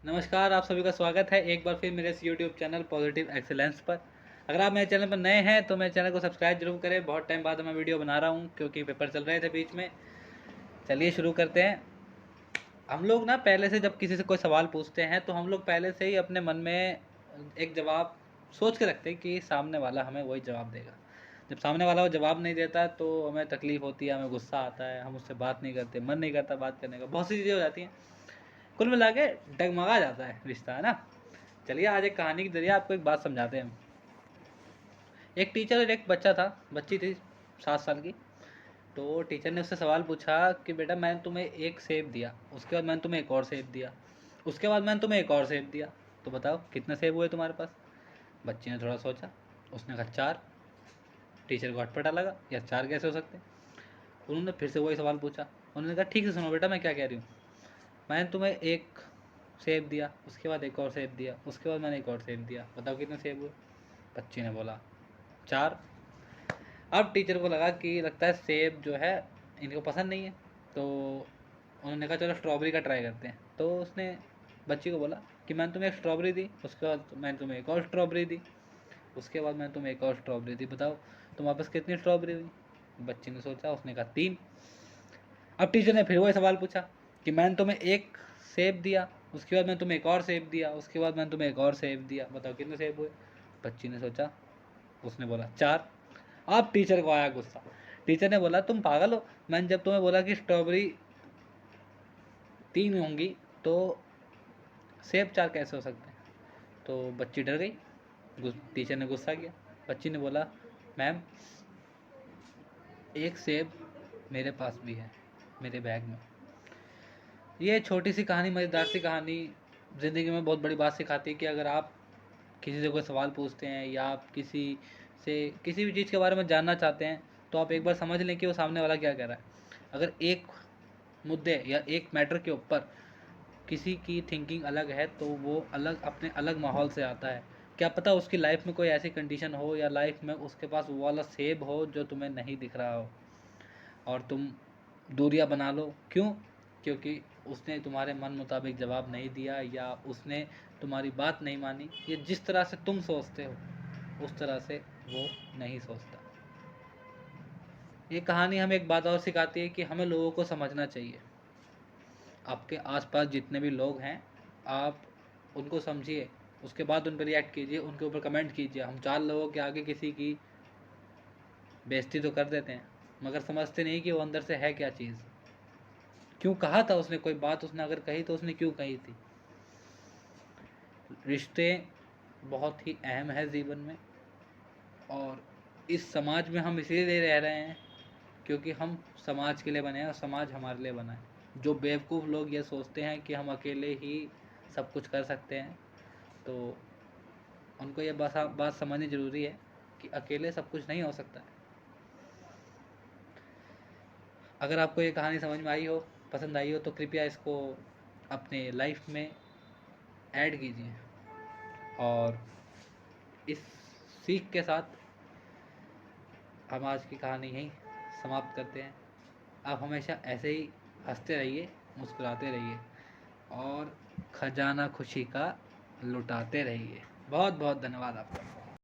नमस्कार, आप सभी का स्वागत है एक बार फिर मेरे इस यूट्यूब चैनल पॉजिटिव एक्सीलेंस पर। अगर आप मेरे चैनल पर नए हैं तो मेरे चैनल को सब्सक्राइब जरूर करें। बहुत टाइम बाद मैं वीडियो बना रहा हूँ क्योंकि पेपर चल रहे थे बीच में। चलिए शुरू करते हैं। हम लोग ना पहले से जब किसी से कोई सवाल पूछते हैं तो हम लोग पहले से ही अपने मन में एक जवाब सोच के रखते हैं कि सामने वाला हमें वही जवाब देगा। जब सामने वाला वो जवाब नहीं देता तो हमें तकलीफ़ होती है, हमें गुस्सा आता है, हम उससे बात नहीं करते, मन नहीं करता बात करने का, बहुत सी चीज़ें हो जाती हैं। कुल मिला के डगमगा जाता है रिश्ता, है ना। चलिए आज एक कहानी के जरिए आपको एक बात समझाते हैं। एक टीचर और एक बच्चा था, बच्ची थी 7 साल की। तो टीचर ने उससे सवाल पूछा कि बेटा मैंने तुम्हें एक सेब दिया, उसके बाद मैंने तुम्हें एक और सेब दिया, उसके बाद मैंने तुम्हें एक और सेब दिया, तो बताओ कितने सेब हुए तुम्हारे पास। बच्ची ने थोड़ा सोचा, उसने कहा 4। टीचर को अटपटा लगा, यार 4 कैसे हो सकते हैं। उन्होंने फिर से वही सवाल पूछा। उन्होंने कहा ठीक से सुनो बेटा मैं क्या कह रही हूँ। मैंने तुम्हें एक सेब दिया, उसके बाद एक और सेब दिया, उसके बाद मैंने एक और सेब दिया, बताओ कितने सेब हुए। बच्ची ने बोला 4। अब टीचर को लगा कि लगता है सेब जो है इनको पसंद नहीं है। तो उन्होंने कहा चलो स्ट्रॉबेरी का ट्राई करते हैं। तो उसने बच्ची को बोला कि मैंने तुम्हें एक स्ट्रॉबेरी दी, उसके बाद मैंने तुम्हें एक और स्ट्रॉबेरी दी, उसके बाद मैंने तुम्हें एक और स्ट्रॉबेरी दी, बताओ तुम्हारे पास कितनी स्ट्रॉबेरी हुई। बच्ची ने सोचा, उसने कहा 3। अब टीचर ने फिर वही सवाल पूछा कि मैंने तुम्हें एक सेब दिया, उसके बाद मैंने तुम्हें एक और सेब दिया, उसके बाद मैंने तुम्हें एक और सेब दिया, बताओ कितने सेब हुए। बच्ची ने सोचा, उसने बोला 4। अब टीचर को आया गुस्सा। टीचर ने बोला तुम पागल हो, मैंने जब तुम्हें बोला कि स्ट्रॉबेरी 3 होंगी तो सेब 4 कैसे हो सकते हैं। तो बच्ची डर गई। टीचर ने गुस्सा किया। बच्ची ने बोला मैम एक सेब मेरे पास भी है, मेरे बैग में। ये छोटी सी कहानी, मज़ेदार सी कहानी ज़िंदगी में बहुत बड़ी बात सिखाती है कि अगर आप किसी से कोई सवाल पूछते हैं या आप किसी से किसी भी चीज़ के बारे में जानना चाहते हैं तो आप एक बार समझ लें कि वो सामने वाला क्या कह रहा है। अगर एक मुद्दे या एक मैटर के ऊपर किसी की थिंकिंग अलग है तो वो अलग अपने अलग माहौल से आता है। क्या पता उसकी लाइफ में कोई ऐसी कंडीशन हो या लाइफ में उसके पास वो वाला सेब हो जो तुम्हें नहीं दिख रहा हो और तुम दूरियां बना लो। क्यों? क्योंकि उसने तुम्हारे मन मुताबिक जवाब नहीं दिया या उसने तुम्हारी बात नहीं मानी। ये जिस तरह से तुम सोचते हो उस तरह से वो नहीं सोचता। ये कहानी हमें एक बात और सिखाती है कि हमें लोगों को समझना चाहिए। आपके आसपास जितने भी लोग हैं आप उनको समझिए, उसके बाद उन पर रिएक्ट कीजिए, उनके ऊपर कमेंट कीजिए। हम 4 लोगों के आगे किसी की बेइज्जती तो कर देते हैं मगर समझते नहीं कि वो अंदर से है क्या चीज़। क्यों कहा था उसने, कोई बात उसने अगर कही तो उसने क्यों कही थी। रिश्ते बहुत ही अहम है जीवन में और इस समाज में हम इसीलिए रह रहे हैं क्योंकि हम समाज के लिए बने हैं और समाज हमारे लिए बना है। जो बेवकूफ़ लोग ये सोचते हैं कि हम अकेले ही सब कुछ कर सकते हैं तो उनको ये बात समझनी ज़रूरी है कि अकेले सब कुछ नहीं हो सकता है। अगर आपको ये कहानी समझ में आई हो, पसंद आई हो तो कृपया इसको अपने लाइफ में ऐड कीजिए। और इस सीख के साथ हम आज की कहानी यहीं समाप्त करते हैं। आप हमेशा ऐसे ही हंसते रहिए, मुस्कुराते रहिए और खजाना खुशी का लुटाते रहिए। बहुत बहुत धन्यवाद आपका।